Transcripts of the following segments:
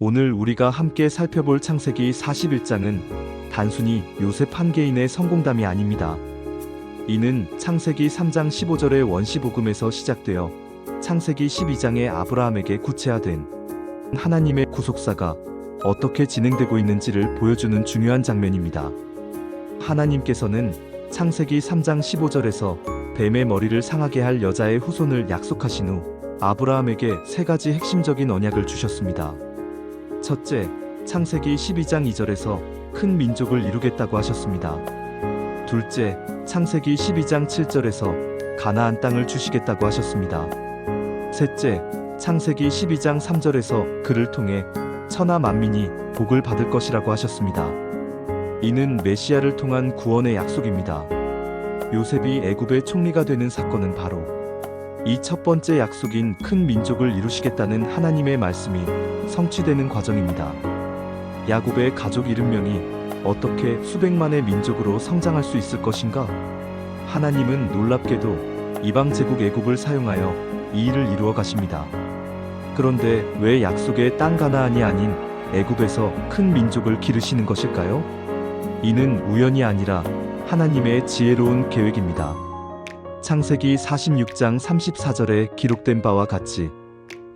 오늘 우리가 함께 살펴볼 창세기 41장은 단순히 요셉 한 개인의 성공담이 아닙니다. 이는 창세기 3장 15절의 원시복음에서 시작되어 창세기 12장의 아브라함에게 구체화된 하나님의 구속사가 어떻게 진행되고 있는지를 보여주는 중요한 장면입니다. 하나님께서는 창세기 3장 15절에서 뱀의 머리를 상하게 할 여자의 후손을 약속하신 후 아브라함에게 세 가지 핵심적인 언약을 주셨습니다. 첫째, 창세기 12장 2절에서 큰 민족을 이루겠다고 하셨습니다. 둘째, 창세기 12장 7절에서 가나안 땅을 주시겠다고 하셨습니다. 셋째, 창세기 12장 3절에서 그를 통해 천하 만민이 복을 받을 것이라고 하셨습니다. 이는 메시아를 통한 구원의 약속입니다. 요셉이 애굽의 총리가 되는 사건은 바로 이 첫 번째 약속인 큰 민족을 이루시겠다는 하나님의 말씀이 성취되는 과정입니다. 야곱의 가족 70명이 어떻게 수백만의 민족으로 성장할 수 있을 것인가? 하나님은 놀랍게도 이방 제국 애굽을 사용하여 이 일을 이루어 가십니다. 그런데 왜 약속의 땅 가나안이 아닌 애굽에서 큰 민족을 기르시는 것일까요? 이는 우연이 아니라 하나님의 지혜로운 계획입니다. 창세기 46장 34절에 기록된 바와 같이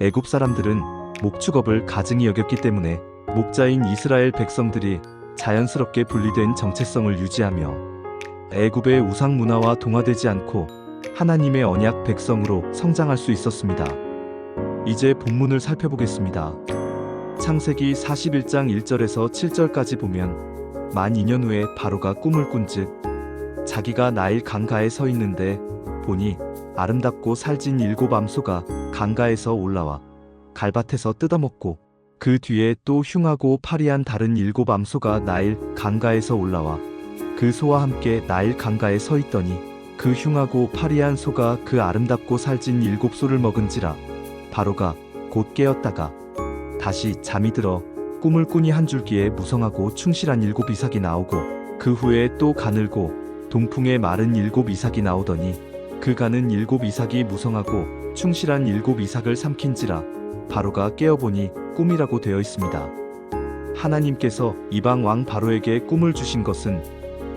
애굽 사람들은 목축업을 가증히 여겼기 때문에 목자인 이스라엘 백성들이 자연스럽게 분리된 정체성을 유지하며 애굽의 우상 문화와 동화되지 않고 하나님의 언약 백성으로 성장할 수 있었습니다. 이제 본문을 살펴보겠습니다. 창세기 41장 1절에서 7절까지 보면 만 2년 후에 바로가 꿈을 꾼즉 자기가 나일 강가에 서 있는데 보니 아름답고 살진 7 암소가 강가에서 올라와 갈밭에서 뜯어먹고 그 뒤에 또 흉하고 파리한 다른 7 암소가 나일 강가에서 올라와 그 소와 함께 나일 강가에 서 있더니 그 흉하고 파리한 소가 그 아름답고 살진 7 소를 먹은지라 바로가 곧 깨었다가 다시 잠이 들어 꿈을 꾸니 한 줄기에 무성하고 충실한 7 이삭이 나오고 그 후에 또 가늘고 동풍에 마른 7 이삭이 나오더니 그 가는 7 이삭이 무성하고 충실한 7 이삭을 삼킨지라 바로가 깨어보니 꿈이라고 되어 있습니다. 하나님께서 이방 왕 바로에게 꿈을 주신 것은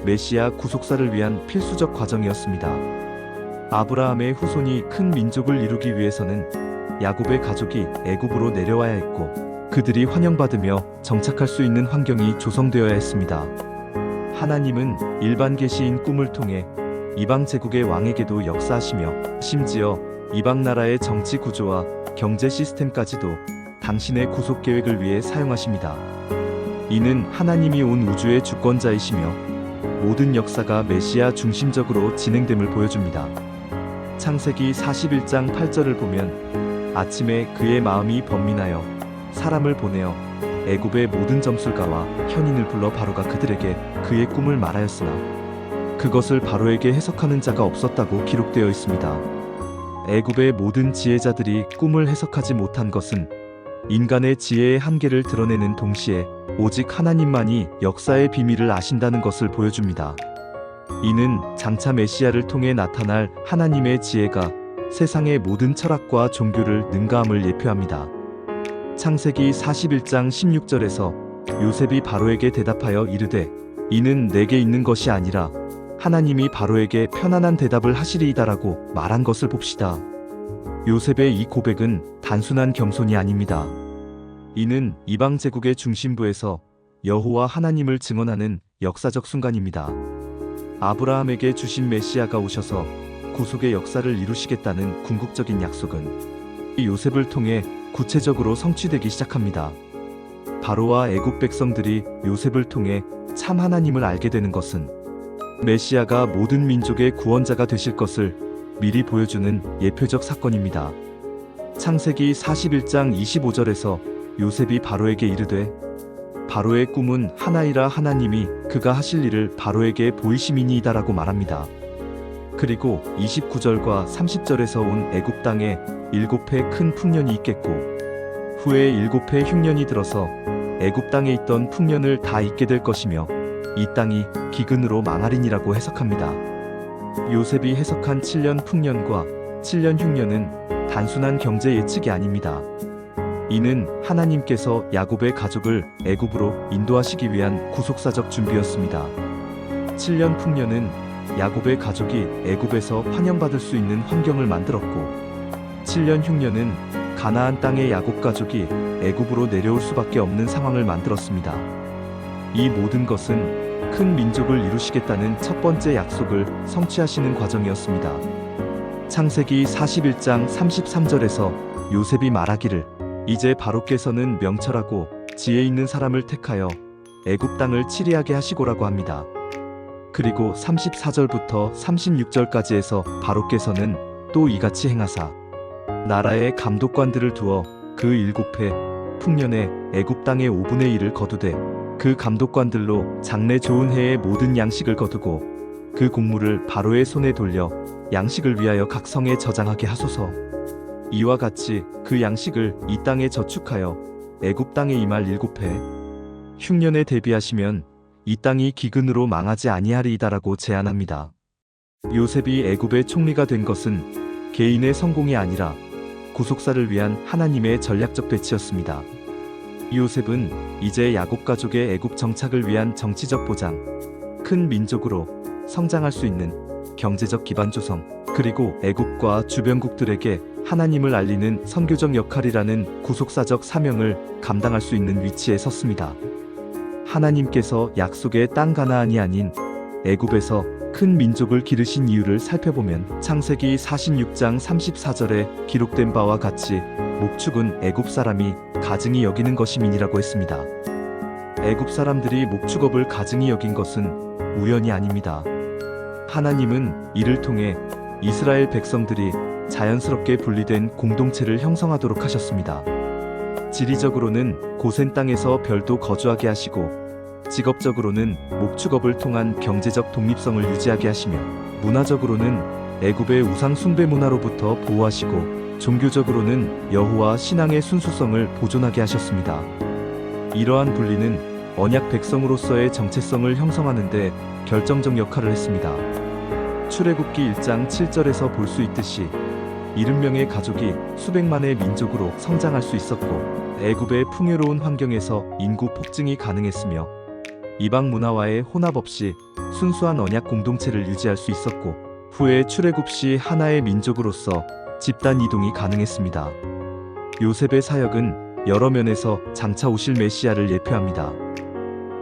메시아 구속사를 위한 필수적 과정이었습니다. 아브라함의 후손이 큰 민족을 이루기 위해서는 야곱의 가족이 애굽으로 내려와야 했고 그들이 환영받으며 정착할 수 있는 환경이 조성되어야 했습니다. 하나님은 일반 계시인 꿈을 통해 이방 제국의 왕에게도 역사하시며 심지어 이방 나라의 정치 구조와 경제 시스템까지도 당신의 구속 계획을 위해 사용하십니다. 이는 하나님이 온 우주의 주권자이시며 모든 역사가 메시아 중심적으로 진행됨을 보여줍니다. 창세기 41장 8절을 보면 아침에 그의 마음이 번민하여 사람을 보내어 애굽의 모든 점술가와 현인을 불러 바로가 그들에게 그의 꿈을 말하였으나 그것을 바로에게 해석하는 자가 없었다고 기록되어 있습니다. 애굽의 모든 지혜자들이 꿈을 해석하지 못한 것은 인간의 지혜의 한계를 드러내는 동시에 오직 하나님만이 역사의 비밀을 아신다는 것을 보여줍니다. 이는 장차 메시아를 통해 나타날 하나님의 지혜가 세상의 모든 철학과 종교를 능가함을 예표합니다. 창세기 41장 16절에서 요셉이 바로에게 대답하여 이르되 이는 내게 있는 것이 아니라 하나님이 바로에게 편안한 대답을 하시리이다라고 말한 것을 봅시다. 요셉의 이 고백은 단순한 겸손이 아닙니다. 이는 이방 제국의 중심부에서 여호와 하나님을 증언하는 역사적 순간입니다. 아브라함에게 주신 메시아가 오셔서 구속의 역사를 이루시겠다는 궁극적인 약속은 요셉을 통해 구체적으로 성취되기 시작합니다. 바로와 애굽 백성들이 요셉을 통해 참 하나님을 알게 되는 것은 메시아가 모든 민족의 구원자가 되실 것을 미리 보여주는 예표적 사건입니다. 창세기 41장 25절에서 요셉이 바로에게 이르되 바로의 꿈은 하나이라 하나님이 그가 하실 일을 바로에게 보이심이니이다라고 말합니다. 그리고 29절과 30절에서 온 애굽 땅에 7해 큰 풍년이 있겠고 후에 7해 흉년이 들어서 애굽 땅에 있던 풍년을 다 잊게 될 것이며 이 땅이 기근으로 망하리니라고 해석합니다. 요셉이 해석한 7년 풍년과 7년 흉년은 단순한 경제 예측이 아닙니다. 이는 하나님께서 야곱의 가족을 애굽으로 인도하시기 위한 구속사적 준비였습니다. 7년 풍년은 야곱의 가족이 애굽에서 환영받을 수 있는 환경을 만들었고, 7년 흉년은 가나안 땅의 야곱 가족이 애굽으로 내려올 수밖에 없는 상황을 만들었습니다. 이 모든 것은 큰 민족을 이루시겠다는 첫 번째 약속을 성취하시는 과정이었습니다. 창세기 41장 33절에서 요셉이 말하기를, 이제 바로께서는 명철하고 지혜 있는 사람을 택하여 애굽 땅을 치리하게 하시고라고 합니다. 그리고 34절부터 36절까지에서 바로께서는 또 이같이 행하사 나라의 감독관들을 두어 그 7해 풍년에 애굽 땅의 5분의 1을 거두되 그 감독관들로 장래 좋은 해의 모든 양식을 거두고 그 곡물을 바로의 손에 돌려 양식을 위하여 각 성에 저장하게 하소서. 이와 같이 그 양식을 이 땅에 저축하여 애굽 땅에 임할 7해 흉년에 대비하시면 이 땅이 기근으로 망하지 아니하리이다라고 제안합니다. 요셉이 애굽의 총리가 된 것은 개인의 성공이 아니라 구속사를 위한 하나님의 전략적 배치였습니다. 요셉은 이제 야곱 가족의 애굽 정착을 위한 정치적 보장, 큰 민족으로 성장할 수 있는 경제적 기반 조성, 그리고 애굽과 주변국들에게 하나님을 알리는 선교적 역할이라는 구속사적 사명을 감당할 수 있는 위치에 섰습니다. 하나님께서 약속의 땅 가나안이 아닌 애굽에서 큰 민족을 기르신 이유를 살펴보면 창세기 46장 34절에 기록된 바와 같이 목축은 애굽 사람이 가증히 여기는 것임이니라고 했습니다. 애굽 사람들이 목축업을 가증히 여긴 것은 우연이 아닙니다. 하나님은 이를 통해 이스라엘 백성들이 자연스럽게 분리된 공동체를 형성하도록 하셨습니다. 지리적으로는 고센 땅에서 별도 거주하게 하시고, 직업적으로는 목축업을 통한 경제적 독립성을 유지하게 하시며, 문화적으로는 애굽의 우상 숭배 문화로부터 보호하시고, 종교적으로는 여호와 신앙의 순수성을 보존하게 하셨습니다. 이러한 분리는 언약 백성으로서의 정체성을 형성하는 데 결정적 역할을 했습니다. 출애굽기 1장 7절에서 볼 수 있듯이 70명의 가족이 수백만의 민족으로 성장할 수 있었고, 애굽의 풍요로운 환경에서 인구 폭증이 가능했으며, 이방 문화와의 혼합 없이 순수한 언약 공동체를 유지할 수 있었고, 후에 출애굽 시 하나의 민족으로서 집단 이동이 가능했습니다. 요셉의 사역은 여러 면에서 장차 오실 메시아를 예표합니다.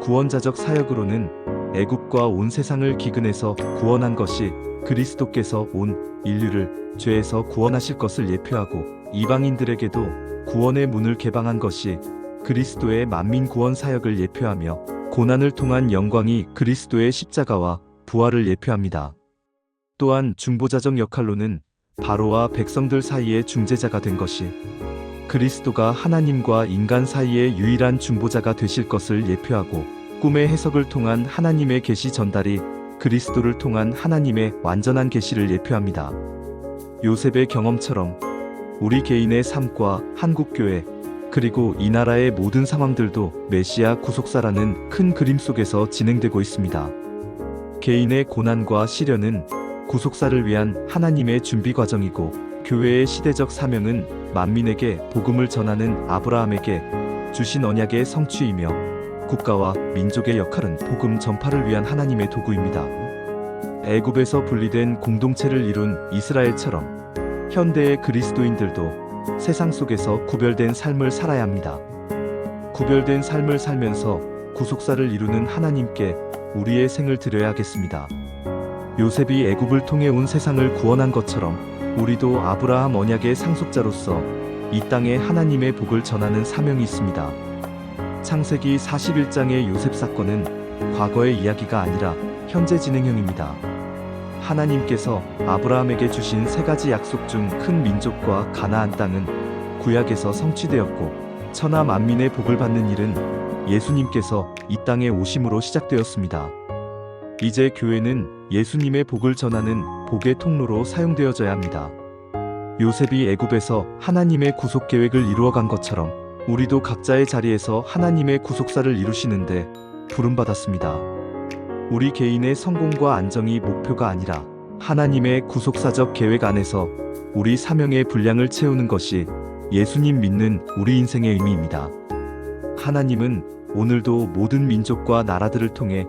구원자적 사역으로는 애굽과 온 세상을 기근에서 구원한 것이 그리스도께서 온 인류를 죄에서 구원하실 것을 예표하고, 이방인들에게도 구원의 문을 개방한 것이 그리스도의 만민 구원 사역을 예표하며, 고난을 통한 영광이 그리스도의 십자가와 부활을 예표합니다. 또한 중보자적 역할로는 바로와 백성들 사이의 중재자가 된 것이 그리스도가 하나님과 인간 사이의 유일한 중보자가 되실 것을 예표하고, 꿈의 해석을 통한 하나님의 계시 전달이 그리스도를 통한 하나님의 완전한 계시를 예표합니다. 요셉의 경험처럼 우리 개인의 삶과 한국교회, 그리고 이 나라의 모든 상황들도 메시아 구속사라는 큰 그림 속에서 진행되고 있습니다. 개인의 고난과 시련은 구속사를 위한 하나님의 준비 과정이고, 교회의 시대적 사명은 만민에게 복음을 전하는 아브라함에게 주신 언약의 성취이며, 국가와 민족의 역할은 복음 전파를 위한 하나님의 도구입니다. 애굽에서 분리된 공동체를 이룬 이스라엘처럼 현대의 그리스도인들도 세상 속에서 구별된 삶을 살아야 합니다. 구별된 삶을 살면서 구속사를 이루는 하나님께 우리의 생을 드려야 하겠습니다. 요셉이 애굽을 통해 온 세상을 구원한 것처럼 우리도 아브라함 언약의 상속자로서 이 땅에 하나님의 복을 전하는 사명이 있습니다. 창세기 41장의 요셉 사건은 과거의 이야기가 아니라 현재 진행형입니다. 하나님께서 아브라함에게 주신 3가지 약속 중 큰 민족과 가나안 땅은 구약에서 성취되었고, 천하 만민의 복을 받는 일은 예수님께서 이 땅에 오심으로 시작되었습니다. 이제 교회는 예수님의 복을 전하는 복의 통로로 사용되어져야 합니다. 요셉이 애굽에서 하나님의 구속 계획을 이루어간 것처럼 우리도 각자의 자리에서 하나님의 구속사를 이루시는데 부름받았습니다. 우리 개인의 성공과 안정이 목표가 아니라 하나님의 구속사적 계획 안에서 우리 사명의 분량을 채우는 것이 예수님 믿는 우리 인생의 의미입니다. 하나님은 오늘도 모든 민족과 나라들을 통해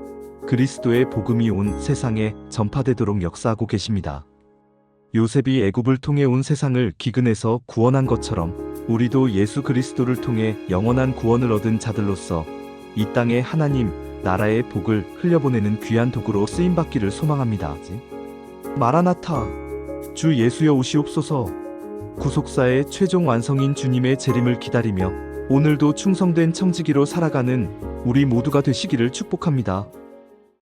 그리스도의 복음이 온 세상에 전파되도록 역사하고 계십니다. 요셉이 애굽을 통해 온 세상을 기근에서 구원한 것처럼 우리도 예수 그리스도를 통해 영원한 구원을 얻은 자들로서 이 땅에 하나님 나라의 복을 흘려보내는 귀한 도구로 쓰임받기를 소망합니다. 마라나타, 주 예수여 오시옵소서. 구속사의 최종 완성인 주님의 재림을 기다리며 오늘도 충성된 청지기로 살아가는 우리 모두가 되시기를 축복합니다.